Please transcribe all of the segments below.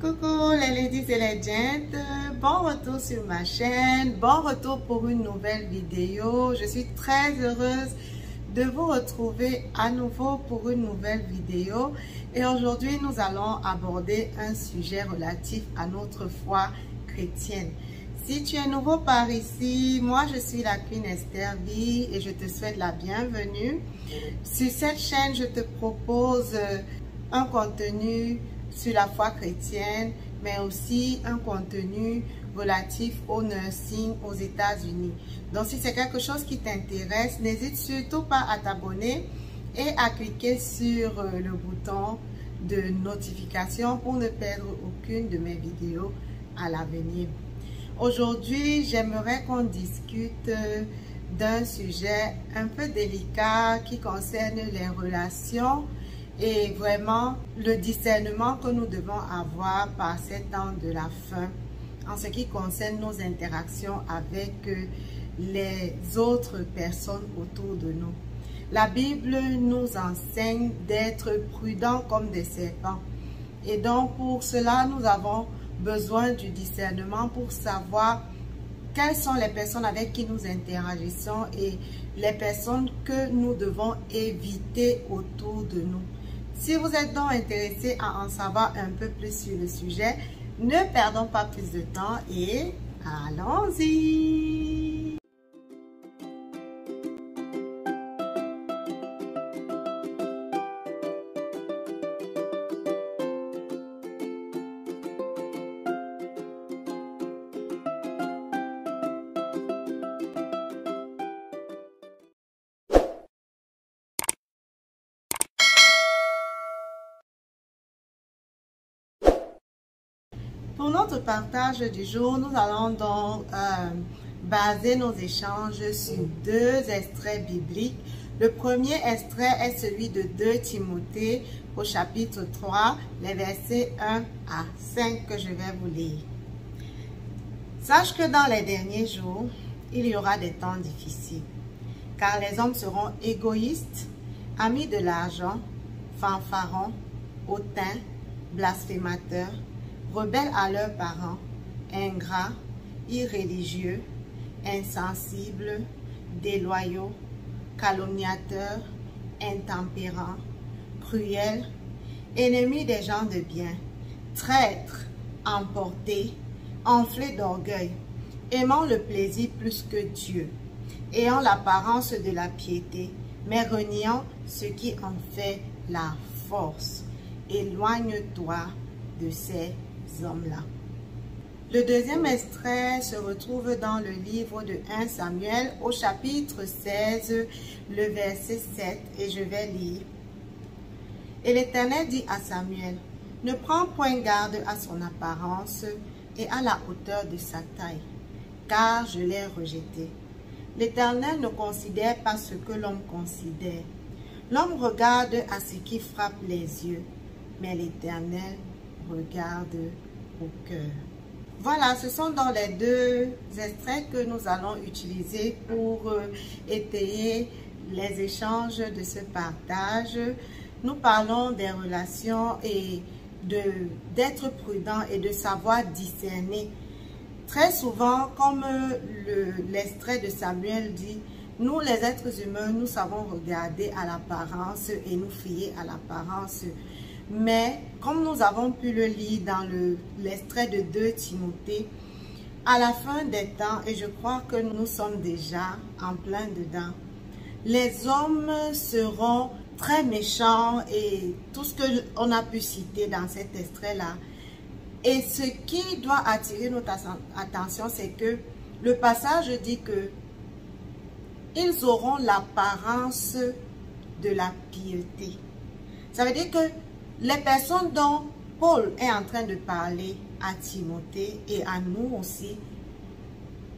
Coucou les ladies et les gents, bon retour sur ma chaîne, bon retour pour une nouvelle vidéo. Je suis très heureuse de vous retrouver à nouveau pour une nouvelle vidéo. Et aujourd'hui, nous allons aborder un sujet relatif à notre foi chrétienne. Si tu es nouveau par ici, moi je suis la Queen Esther B et je te souhaite la bienvenue. Sur cette chaîne, je te propose un contenu sur la foi chrétienne, mais aussi un contenu relatif au nursing aux États-Unis. Donc, si c'est quelque chose qui t'intéresse, n'hésite surtout pas à t'abonner et à cliquer sur le bouton de notification pour ne perdre aucune de mes vidéos à l'avenir. Aujourd'hui, j'aimerais qu'on discute d'un sujet un peu délicat qui concerne les relations et vraiment le discernement que nous devons avoir par ces temps de la fin en ce qui concerne nos interactions avec les autres personnes autour de nous. La Bible nous enseigne d'être prudents comme des serpents. Et donc pour cela, nous avons besoin du discernement pour savoir quelles sont les personnes avec qui nous interagissons et les personnes que nous devons éviter autour de nous. Si vous êtes donc intéressé à en savoir un peu plus sur le sujet, ne perdons pas plus de temps et allons-y! Pour notre partage du jour, nous allons donc baser nos échanges sur deux extraits bibliques. Le premier extrait est celui de 2 Timothée au chapitre 3, les versets 1 à 5 que je vais vous lire. Sache que dans les derniers jours, il y aura des temps difficiles, car les hommes seront égoïstes, amis de l'argent, fanfarons, hautains, blasphémateurs, rebelles à leurs parents, ingrats, irréligieux, insensibles, déloyaux, calomniateurs, intempérants, cruels, ennemis des gens de bien, traîtres, emportés, enflés d'orgueil, aimant le plaisir plus que Dieu, ayant l'apparence de la piété, mais reniant ce qui en fait la force. Éloigne-toi de ces hommes-là. Le deuxième extrait se retrouve dans le livre de 1 Samuel au chapitre 16, le verset 7, et je vais lire. Et l'Éternel dit à Samuel, ne prends point garde à son apparence et à la hauteur de sa taille, car je l'ai rejeté. L'Éternel ne considère pas ce que l'homme considère. L'homme regarde à ce qui frappe les yeux, mais l'Éternel regarde au cœur. Voilà, ce sont dans les deux extraits que nous allons utiliser pour étayer les échanges de ce partage. Nous parlons des relations et d'être prudent et de savoir discerner. Très souvent, comme l'extrait de Samuel dit, nous les êtres humains, nous savons regarder à l'apparence et nous fier à l'apparence. Mais comme nous avons pu le lire dans l'extrait de 2 Timothée, à la fin des temps, et je crois que nous sommes déjà en plein dedans, les hommes seront très méchants et tout ce qu'on a pu citer dans cet extrait-là. Et ce qui doit attirer notre attention, c'est que le passage dit que ils auront l'apparence de la piété. Ça veut dire que les personnes dont Paul est en train de parler à Timothée et à nous aussi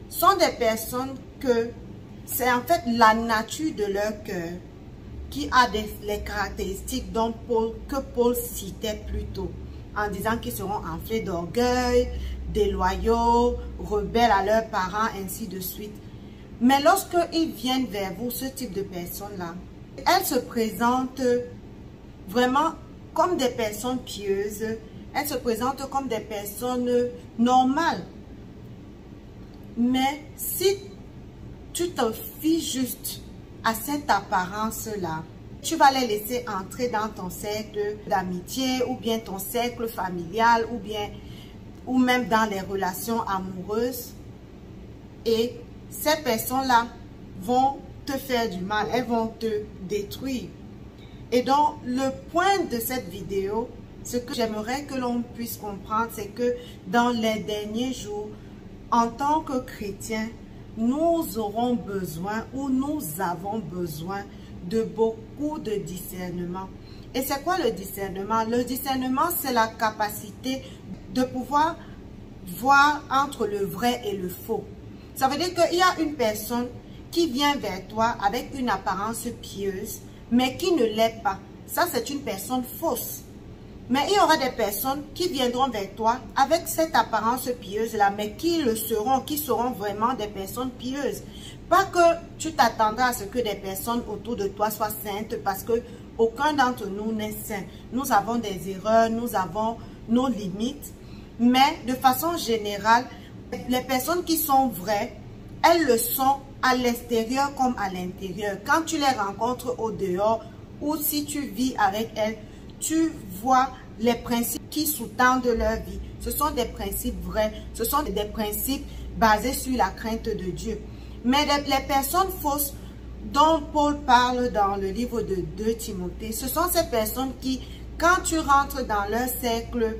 sont des personnes que c'est en fait la nature de leur cœur qui a les caractéristiques que Paul citait plus tôt en disant qu'ils seront enflés d'orgueil, déloyaux, rebelles à leurs parents, ainsi de suite. Mais lorsqu'ils viennent vers vous, ce type de personnes-là, elles se présentent vraiment comme des personnes pieuses, elles se présentent comme des personnes normales. Mais si tu te fies juste à cette apparence-là, tu vas les laisser entrer dans ton cercle d'amitié ou bien ton cercle familial ou même dans les relations amoureuses. Et ces personnes-là vont te faire du mal, elles vont te détruire. Et donc, le point de cette vidéo, ce que j'aimerais que l'on puisse comprendre, c'est que dans les derniers jours, en tant que chrétiens, nous aurons besoin ou nous avons besoin de beaucoup de discernement. Et c'est quoi le discernement? Le discernement, c'est la capacité de pouvoir voir entre le vrai et le faux. Ça veut dire qu'il y a une personne qui vient vers toi avec une apparence pieuse, mais qui ne l'est pas. Ça, c'est une personne fausse. Mais il y aura des personnes qui viendront vers toi avec cette apparence pieuse-là, mais qui seront vraiment des personnes pieuses. Pas que tu t'attendras à ce que des personnes autour de toi soient saintes, parce que aucun d'entre nous n'est saint. Nous avons des erreurs, nous avons nos limites, mais de façon générale, les personnes qui sont vraies, elles le sont à l'extérieur comme à l'intérieur. Quand tu les rencontres au dehors ou si tu vis avec elles, tu vois les principes qui sous-tendent leur vie. Ce sont des principes vrais, ce sont des principes basés sur la crainte de Dieu. Mais les personnes fausses dont Paul parle dans le livre de 2 Timothée, ce sont ces personnes qui, quand tu rentres dans leur cercle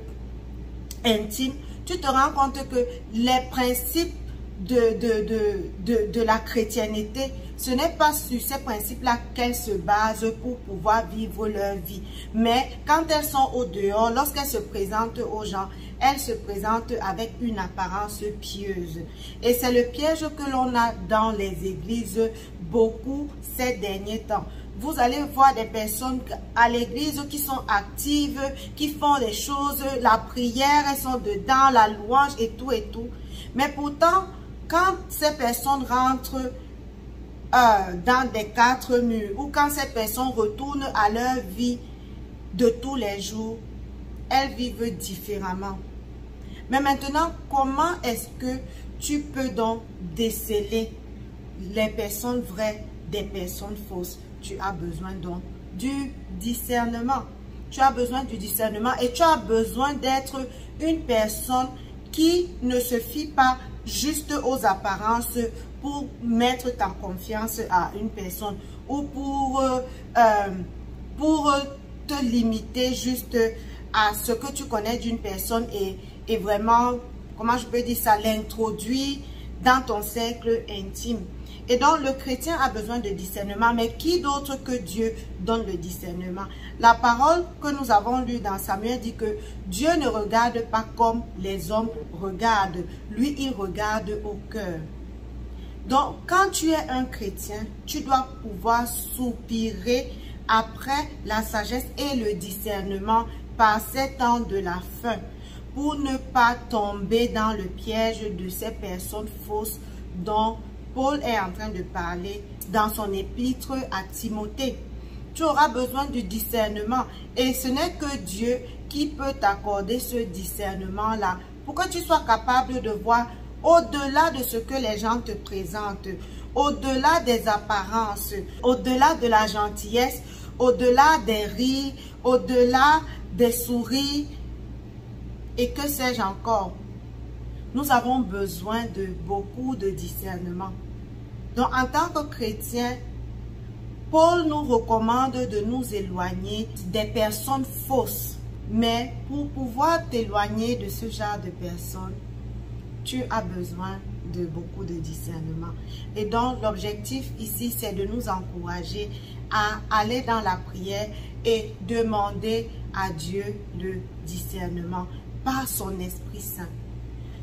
intime, tu te rends compte que les principes de la chrétienté, ce n'est pas sur ces principes-là qu'elles se basent pour pouvoir vivre leur vie. Mais quand elles sont au dehors, lorsqu'elles se présentent aux gens, elles se présentent avec une apparence pieuse. Et c'est le piège que l'on a dans les églises beaucoup ces derniers temps. Vous allez voir des personnes à l'église qui sont actives, qui font des choses, la prière, elles sont dedans, la louange et tout et tout. Mais pourtant, quand ces personnes rentrent dans des 4 murs ou quand ces personnes retournent à leur vie de tous les jours, elles vivent différemment. Mais maintenant, comment est-ce que tu peux donc déceler les personnes vraies des personnes fausses? Tu as besoin donc du discernement. Tu as besoin du discernement et tu as besoin d'être une personne qui ne se fie pas juste aux apparences pour mettre ta confiance à une personne ou pour te limiter juste à ce que tu connais d'une personne et vraiment, comment je peux dire ça, l'introduire dans ton cercle intime. Et donc, le chrétien a besoin de discernement, mais qui d'autre que Dieu donne le discernement? La parole que nous avons lue dans Samuel dit que Dieu ne regarde pas comme les hommes regardent. Lui, il regarde au cœur. Donc, quand tu es un chrétien, tu dois pouvoir soupirer après la sagesse et le discernement par ces temps de la fin, pour ne pas tomber dans le piège de ces personnes fausses dont Paul est en train de parler dans son épître à Timothée. Tu auras besoin du discernement et ce n'est que Dieu qui peut t'accorder ce discernement-là pour que tu sois capable de voir au-delà de ce que les gens te présentent, au-delà des apparences, au-delà de la gentillesse, au-delà des rires, au-delà des sourires et que sais-je encore. Nous avons besoin de beaucoup de discernement. Donc, en tant que chrétiens, Paul nous recommande de nous éloigner des personnes fausses. Mais pour pouvoir t'éloigner de ce genre de personnes, tu as besoin de beaucoup de discernement. Et donc, l'objectif ici, c'est de nous encourager à aller dans la prière et demander à Dieu le discernement par son Esprit Saint.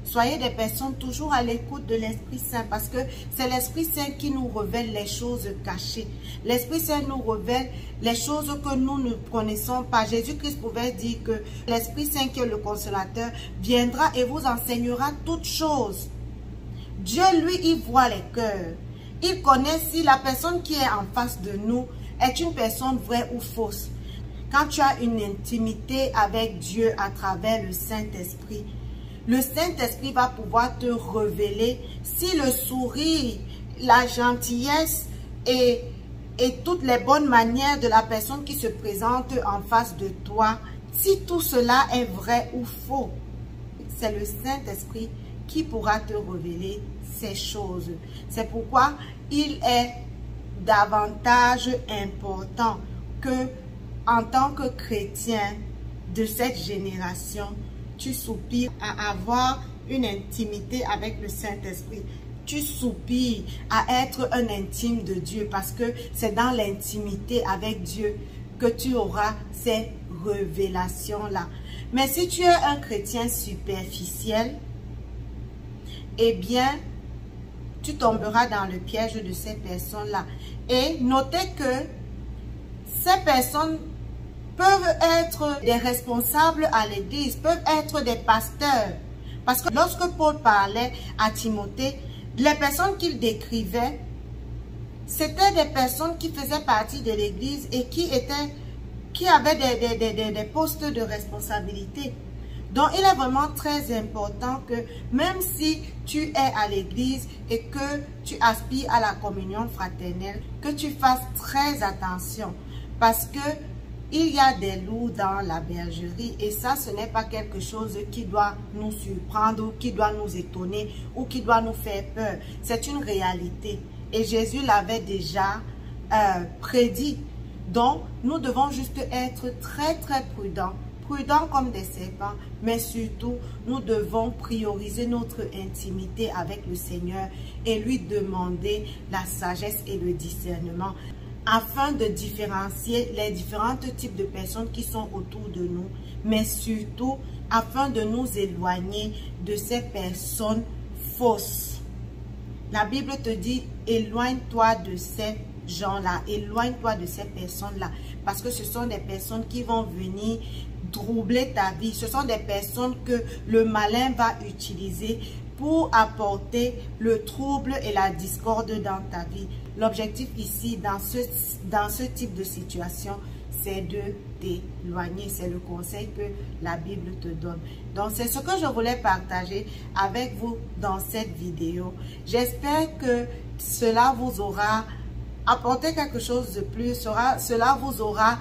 Soyez des personnes toujours à l'écoute de l'Esprit Saint parce que c'est l'Esprit Saint qui nous révèle les choses cachées. L'Esprit Saint nous révèle les choses que nous ne connaissons pas. Jésus-Christ pouvait dire que l'Esprit Saint qui est le consolateur viendra et vous enseignera toutes choses. Dieu, lui, il voit les cœurs. Il connaît si la personne qui est en face de nous est une personne vraie ou fausse. quand tu as une intimité avec Dieu à travers le Saint-Esprit, le Saint-Esprit va pouvoir te révéler si le sourire, la gentillesse et toutes les bonnes manières de la personne qui se présente en face de toi, si tout cela est vrai ou faux. C'est le Saint-Esprit qui pourra te révéler ces choses. C'est pourquoi il est davantage important que, en tant que chrétien de cette génération, tu soupires à avoir une intimité avec le Saint-Esprit. Tu soupires à être un intime de Dieu parce que c'est dans l'intimité avec Dieu que tu auras ces révélations-là. Mais si tu es un chrétien superficiel, eh bien, tu tomberas dans le piège de ces personnes-là. Et notez que ces personnes peuvent être des responsables à l'église, peuvent être des pasteurs. Parce que lorsque Paul parlait à Timothée, les personnes qu'il décrivait, c'était des personnes qui faisaient partie de l'église et qui avaient des postes de responsabilité. Donc, il est vraiment très important que même si tu es à l'église et que tu aspires à la communion fraternelle, que tu fasses très attention parce que il y a des loups dans la bergerie et ça, ce n'est pas quelque chose qui doit nous surprendre ou qui doit nous étonner ou qui doit nous faire peur. C'est une réalité et Jésus l'avait déjà prédit. Donc, nous devons juste être très prudents comme des serpents, mais surtout, nous devons prioriser notre intimité avec le Seigneur et lui demander la sagesse et le discernement afin de différencier les différents types de personnes qui sont autour de nous, mais surtout afin de nous éloigner de ces personnes fausses. La Bible te dit, éloigne-toi de ces gens-là, éloigne-toi de ces personnes-là, parce que ce sont des personnes qui vont venir troubler ta vie. Ce sont des personnes que le malin va utiliser pour apporter le trouble et la discorde dans ta vie. L'objectif ici, dans ce type de situation, c'est de t'éloigner. C'est le conseil que la Bible te donne. Donc, c'est ce que je voulais partager avec vous dans cette vidéo. J'espère que cela vous aura apporté quelque chose de plus. Cela vous aura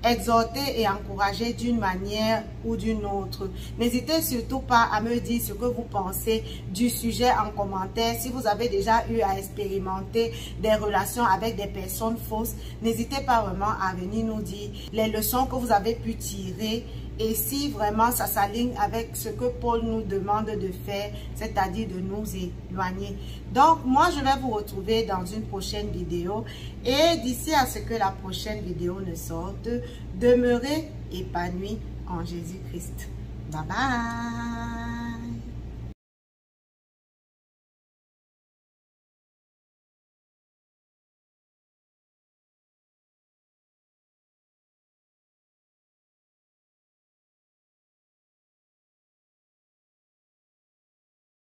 exhorter et encourager d'une manière ou d'une autre. N'hésitez surtout pas à me dire ce que vous pensez du sujet en commentaire. Si vous avez déjà eu à expérimenter des relations avec des personnes fausses, n'hésitez pas vraiment à venir nous dire les leçons que vous avez pu tirer et si vraiment ça s'aligne avec ce que Paul nous demande de faire, c'est-à-dire de nous éloigner. Donc, moi, je vais vous retrouver dans une prochaine vidéo. Et d'ici à ce que la prochaine vidéo ne sorte, demeurez épanouis en Jésus-Christ. Bye bye!